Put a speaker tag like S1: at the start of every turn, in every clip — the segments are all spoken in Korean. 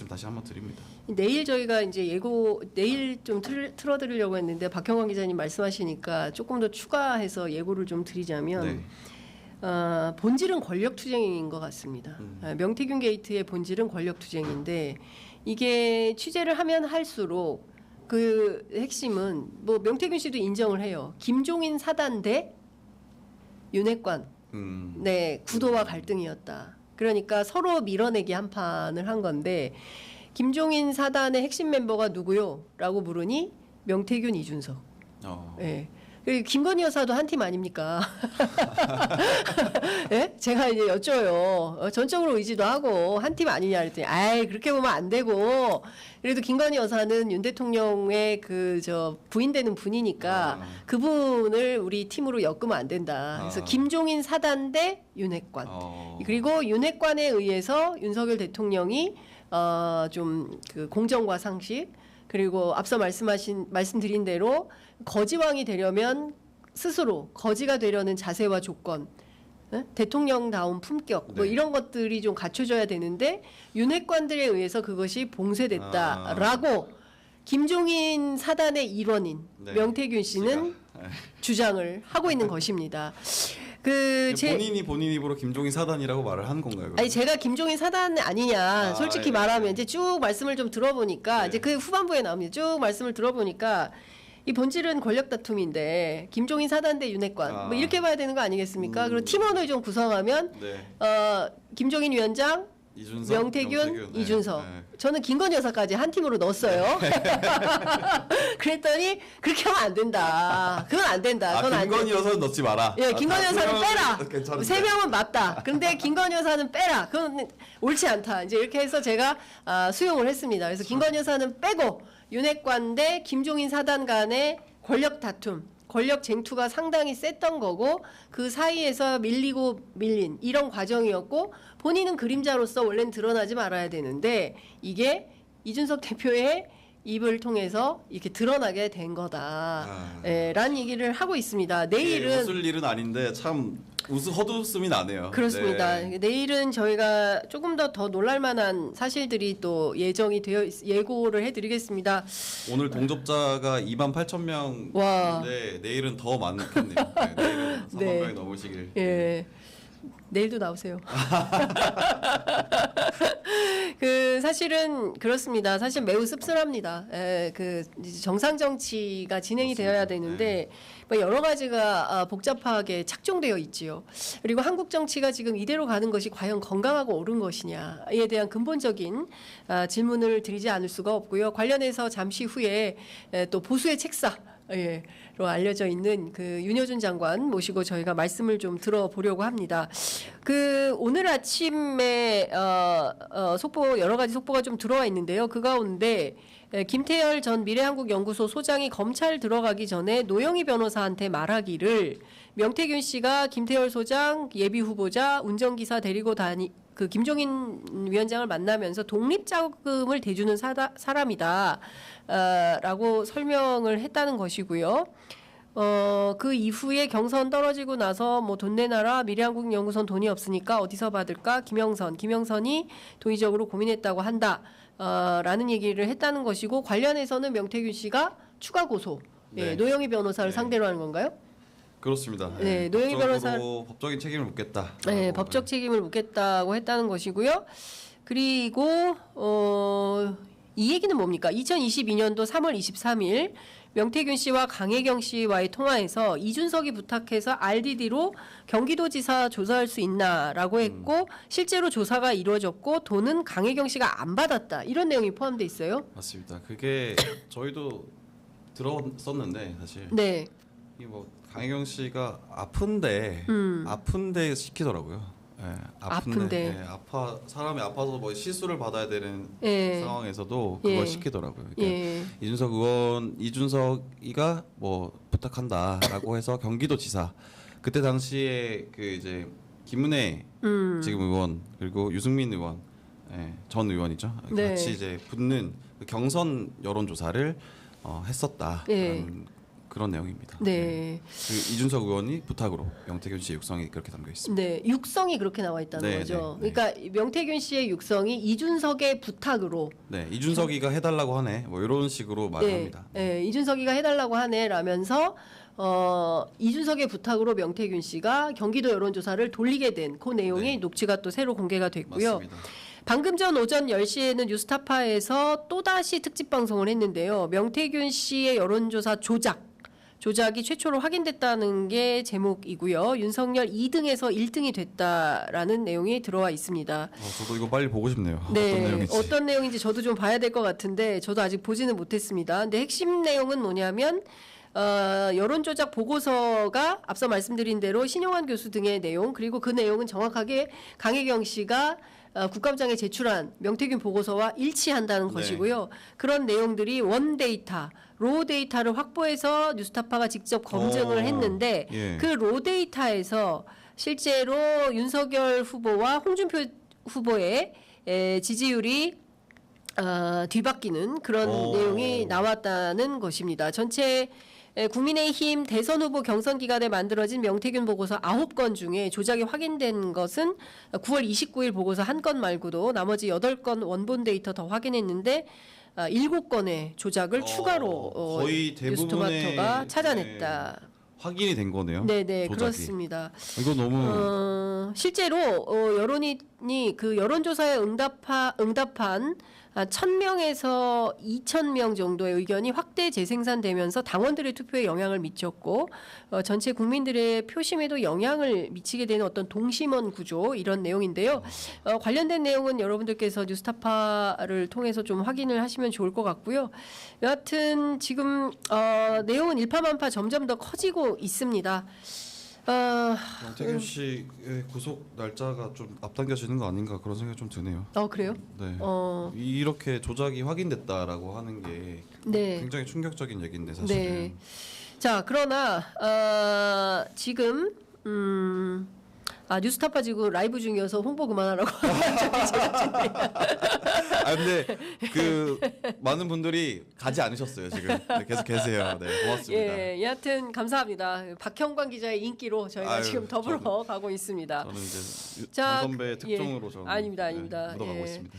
S1: 다시 한번 드립니다.
S2: 내일 저희가 이제 예고 내일 좀 틀어드리려고 했는데 박형광 기자님 말씀하시니까 조금 더 추가해서 예고를 좀 드리자면
S1: 네.
S2: 본질은 권력투쟁인 것 같습니다. 명태균 게이트의 본질은 권력투쟁인데 이게 취재를 하면 할수록 그 핵심은 뭐 명태균 씨도 인정을 해요. 김종인 사단 대 윤핵관 네 구도와 갈등이었다. 그러니까 서로 밀어내기 한 판을 한 건데 김종인 사단의 핵심 멤버가 누구요? 라고 물으니 명태균, 이준석. 네. 그리고 김건희 여사도 한 팀 아닙니까? 네? 제가 이제 여쭤요. 전적으로 의지도 하고 한 팀 아니냐 그랬더니 아이 그렇게 보면 안 되고 그래도 김건희 여사는 윤 대통령의 그 부인 되는 분이니까 그분을 우리 팀으로 엮으면 안 된다. 그래서 김종인 사단 대 윤핵관. 그리고 윤핵관에 의해서 윤석열 대통령이 좀 그 공정과 상식 그리고 앞서 말씀드린 대로 거지왕이 되려면 스스로 거지가 되려는 자세와 조건, 대통령다운 품격 뭐 이런 것들이 좀 갖춰져야 되는데 윤핵관들에 의해서 그것이 봉쇄됐다라고 김종인 사단의 일원인 명태균 씨는 주장을 하고 있는 것입니다.
S1: 본인 입으로 김종인 사단이라고 말을 한 건가요? 그러면?
S2: 아니 제가 김종인 사단 아니냐 솔직히 말하면 이제 쭉 말씀을 좀 들어보니까 이제 그 후반부에 나옵니다. 쭉 말씀을 들어보니까 이 본질은 권력 다툼인데 김종인 사단 대 윤핵관 뭐 이렇게 봐야 되는 거 아니겠습니까? 그리고 팀원을 좀 구성하면 김종인 위원장, 명태균, 이준석. 저는 김건희 여사까지 한 팀으로 넣었어요. 그랬더니 그렇게 하면 안 된다. 그건 안 된다. 그건
S1: 김건희 여사는 넣지 마라.
S2: 예, 김건희 여사는 빼라.
S1: 괜찮은데.
S2: 3명은 맞다. 근데 김건희 여사는 빼라. 그건 옳지 않다. 이제 이렇게 해서 제가 수용을 했습니다. 그래서 김건희 여사는 빼고 윤핵관 대 김종인 사단 간의 권력 다툼. 권력 쟁투가 상당히 셌던 거고 그 사이에서 밀리고 밀린 이런 과정이었고 본인은 그림자로서 원래는 드러나지 말아야 되는데 이게 이준석 대표의 입을 통해서 이렇게 드러나게 된 거다. 라는 얘기를 하고 있습니다. 내일은
S1: 웃을 일은 아닌데 참 헛웃음이 나네요.
S2: 그렇습니다. 내일은 저희가 조금 더 놀랄만한 사실들이 또 예정이 되어 예고를 해드리겠습니다.
S1: 오늘 동접자가 28,000명인데 내일은 더 많겠네요. 내일은 4만 명이 넘으시길.
S2: 예. 내일도 나오세요. 사실은 그렇습니다. 사실 매우 씁쓸합니다. 정상 정치가 진행이 되어야 되는데 뭐 여러 가지가 복잡하게 착종되어 있지요. 그리고 한국 정치가 지금 이대로 가는 것이 과연 건강하고 옳은 것이냐에 대한 근본적인 질문을 드리지 않을 수가 없고요. 관련해서 잠시 후에 또 보수의 책사 로 알려져 있는 그 윤여준 장관 모시고 저희가 말씀을 좀 들어보려고 합니다. 오늘 아침에 속보 여러 가지 속보가 좀 들어와 있는데요. 그 가운데 김태열 전 미래한국연구소 소장이 검찰 들어가기 전에 노영희 변호사한테 말하기를 명태균 씨가 김태열 소장 예비 후보자 운전기사 데리고 그 김종인 위원장을 만나면서 독립자금을 대주는 사람이다. 라고 설명을 했다는 것이고요. 그 이후에 경선 떨어지고 나서 뭐 돈 내놔라 미래한국연구소는 돈이 없으니까 어디서 받을까 김영선이 도의적으로 고민했다고 한다. 라는 얘기를 했다는 것이고 관련해서는 명태균 씨가 추가 고소 노영희 변호사를 상대로 하는 건가요?
S1: 그렇습니다.
S2: 노영희 변호사
S1: 법적인 책임을 묻겠다.
S2: 법적 책임을 묻겠다고 했다는 것이고요. 그리고 이 얘기는 뭡니까? 2022년도 3월 23일 명태균 씨와 강혜경 씨와의 통화에서 이준석이 부탁해서 RDD로 경기도지사 조사할 수 있나라고 했고 실제로 조사가 이루어졌고 돈은 강혜경 씨가 안 받았다. 이런 내용이 포함되어 있어요.
S1: 맞습니다. 그게 저희도 들었었는데 사실.
S2: 네.
S1: 이 뭐 강혜경 씨가 아픈데 시키더라고요.
S2: 아픈데
S1: 사람이 아파서 뭐 시술을 받아야 되는 상황에서도 그걸 시키더라고요. 그러니까 이준석이가 뭐 부탁한다라고 해서 경기도지사 그때 당시에 그 이제 김은혜 지금 의원 그리고 유승민 의원 전 의원이죠. 같이 이제 붙는 그 경선 여론조사를 했었다. 그런 내용입니다.
S2: 네.
S1: 그 이준석 의원이 부탁으로 명태균 씨의 육성이 그렇게 담겨 있습니다.
S2: 네, 육성이 그렇게 나와 있다는
S1: 네,
S2: 거죠.
S1: 네, 네.
S2: 그러니까 명태균 씨의 육성이 이준석의 부탁으로.
S1: 네, 이준석이가 해달라고 하네. 뭐 이런 식으로 말합니다.
S2: 네, 이준석이가 해달라고 하네라면서 이준석의 부탁으로 명태균 씨가 경기도 여론조사를 돌리게 된 그 내용이
S1: 네.
S2: 녹취가 또 새로 공개가 됐고요.
S1: 맞습니다.
S2: 방금 전 오전 10시에는 뉴스타파에서 또다시 특집 방송을 했는데요. 명태균 씨의 여론조사 조작이 최초로 확인됐다는 게 제목이고요. 윤석열 2등에서 1등이 됐다라는 내용이 들어와 있습니다.
S1: 저도 이거 빨리 보고 싶네요.
S2: 네,
S1: 어떤 내용인지.
S2: 어떤 내용인지 저도 좀 봐야 될 것 같은데 저도 아직 보지는 못했습니다. 근데 핵심 내용은 뭐냐면 여론조작 보고서가 앞서 말씀드린 대로 신용환 교수 등의 내용 그리고 그 내용은 정확하게 강혜경 씨가 국감장에 제출한 명태균 보고서와 일치한다는
S1: 네.
S2: 것이고요. 그런 내용들이 원데이터, 로 데이터를 확보해서 뉴스타파가 직접 검증을 했는데
S1: 예.
S2: 그 로 데이터에서 실제로 윤석열 후보와 홍준표 후보의 지지율이 뒤바뀌는 그런 내용이 나왔다는 것입니다. 전체 국민의힘 대선 후보 경선 기간에 만들어진 명태균 보고서 9건 중에 조작이 확인된 것은 9월 29일 보고서 1건 말고도 나머지 8건 원본 데이터 더 확인했는데 7건의 조작을 추가로
S1: 거의 대부분의
S2: 뉴스토마토가 찾아냈다.
S1: 확인이 된 거네요.
S2: 네네
S1: 조작이.
S2: 그렇습니다.
S1: 이거 너무
S2: 실제로 여론이 그 여론조사에 응답한 1,000명에서 2,000명 정도의 의견이 확대 재생산되면서 당원들의 투표에 영향을 미쳤고 전체 국민들의 표심에도 영향을 미치게 되는 어떤 동심원 구조 이런 내용인데요. 관련된 내용은 여러분들께서 뉴스타파를 통해서 좀 확인을 하시면 좋을 것 같고요. 여하튼 지금 내용은 일파만파 점점 더 커지고 있습니다.
S1: 명태균 씨의 구속 날짜가 좀 앞당겨지는 거 아닌가 그런 생각이 좀 드네요.
S2: 그래요?
S1: 네. 이렇게 조작이 확인됐다라고 하는 게
S2: 네.
S1: 굉장히 충격적인 얘기인데 사실은.
S2: 네. 자, 그러나 지금 뉴스타파 지금 라이브 중이어서 홍보 그만하라고.
S1: 근데 그 많은 분들이 가지 않으셨어요 지금. 네, 계속 계세요. 네, 고맙습니다.
S2: 예, 여하튼 감사합니다. 박형광 기자의 인기로 저희가 지금 더불어 가고 있습니다.
S1: 저는 이제
S2: 자,
S1: 장 선배 특종으로 저는
S2: 아닙니다.
S1: 묻어가고
S2: 예.
S1: 있습니다.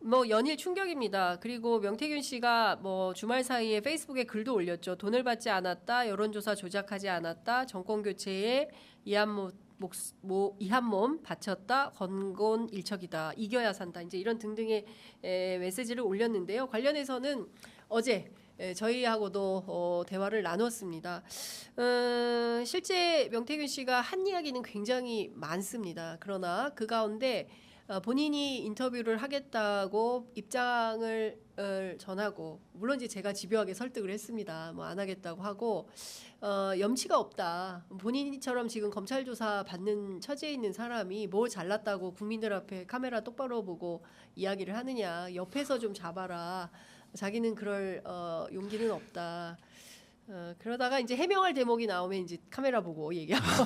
S2: 뭐 연일 충격입니다. 그리고 명태균 씨가 뭐 주말 사이에 페이스북에 글도 올렸죠. 돈을 받지 않았다, 여론조사 조작하지 않았다, 정권 교체에 이한몸 바쳤다, 건곤 일척이다, 이겨야 산다. 이제 이런 등등의 메시지를 올렸는데요. 관련해서는 어제 저희하고도 대화를 나눴습니다. 실제 명태균 씨가 한 이야기는 굉장히 많습니다. 그러나 그 가운데 본인이 인터뷰를 하겠다고 입장을 전하고 물론 이제 제가 집요하게 설득을 했습니다. 뭐 안 하겠다고 하고 염치가 없다. 본인처럼 지금 검찰 조사 받는 처지에 있는 사람이 뭘 잘났다고 국민들 앞에 카메라 똑바로 보고 이야기를 하느냐. 옆에서 좀 잡아라. 자기는 그럴 용기는 없다. 그러다가 이제 해명할 대목이 나오면 이제 카메라 보고 얘기하고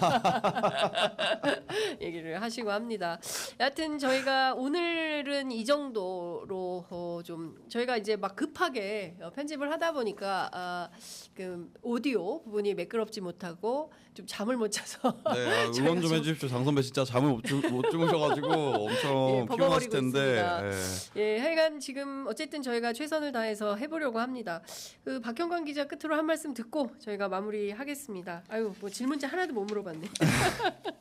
S2: 얘기를 하시고 합니다. 여하튼 저희가 오늘은 이 정도로 좀 저희가 이제 막 급하게 편집을 하다 보니까 그 오디오 부분이 매끄럽지 못하고 좀 잠을 못 자서
S1: 네, 응원 좀 해주십시오. 장 선배 진짜 잠을 못 주무셔가지고 엄청 피곤하실 텐데.
S2: 예, 하여간 지금 어쨌든 저희가 최선을 다해서 해보려고 합니다. 그 박형광 기자 끝으로 한 말씀 듣고 저희가 마무리하겠습니다. 아유, 뭐 질문자 하나도 못 물어봤네.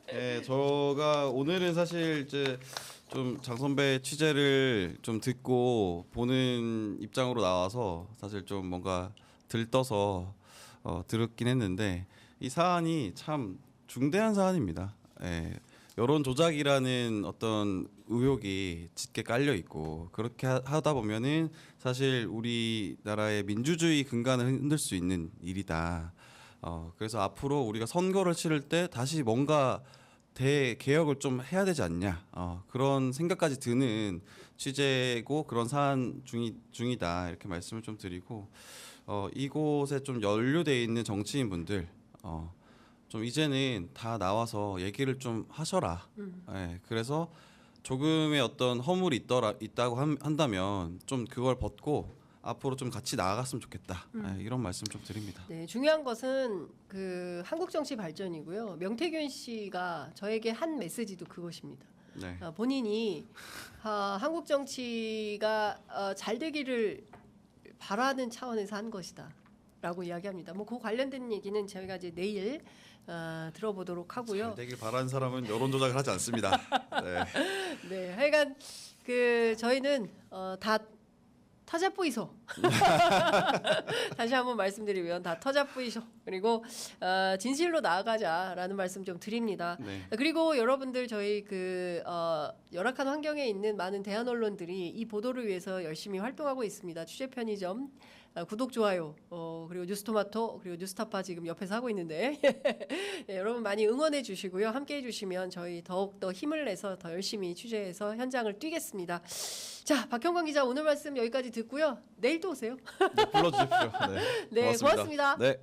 S1: 네, 제가 오늘은 사실 이제 좀 장 선배 취재를 좀 듣고 보는 입장으로 나와서 사실 좀 뭔가 들떠서 들었긴 했는데 이 사안이 참 중대한 사안입니다. 예, 여론 조작이라는 어떤 의혹이 짙게 깔려 있고 그렇게 하다 보면은 사실 우리나라의 민주주의 근간을 흔들 수 있는 일이다. 그래서 앞으로 우리가 선거를 치를 때 다시 뭔가 대개혁을 좀 해야 되지 않냐 그런 생각까지 드는 취재고 그런 사안 중이다 이렇게 말씀을 좀 드리고 이곳에 좀 연루돼 있는 정치인분들 좀 이제는 다 나와서 얘기를 좀 하셔라. 네, 그래서 조금의 어떤 허물이 있다고 한다면 좀 그걸 벗고 앞으로 좀 같이 나아갔으면 좋겠다. 이런 말씀 좀 드립니다.
S2: 네, 중요한 것은 그 한국 정치 발전이고요. 명태균 씨가 저에게 한 메시지도 그것입니다.
S1: 네.
S2: 본인이 한국 정치가 잘 되기를 바라는 차원에서 한 것이다라고 이야기합니다. 뭐 그 관련된 얘기는 저희가 이제 내일 들어보도록 하고요.
S1: 잘 되길 바라는 사람은 여론 조작을 하지 않습니다. 네.
S2: 네, 하여간 그 저희는 다 터잡부이소. 다시 한번 말씀드리면 다 터잡부이소. 그리고 진실로 나아가자라는 말씀 좀 드립니다.
S1: 네.
S2: 그리고 여러분들 저희 그 열악한 환경에 있는 많은 대한 언론들이 이 보도를 위해서 열심히 활동하고 있습니다. 취재 편의점 구독 좋아요 그리고 뉴스토마토 그리고 뉴스타파 지금 옆에서 하고 있는데 네, 여러분 많이 응원해 주시고요. 함께 해주시면 저희 더욱더 힘을 내서 더 열심히 취재해서 현장을 뛰겠습니다. 자, 박형광 기자 오늘 말씀 여기까지 듣고요. 내일 또 오세요.
S1: 네, 불러주십시오. 네,
S2: 네, 고맙습니다.
S1: 네.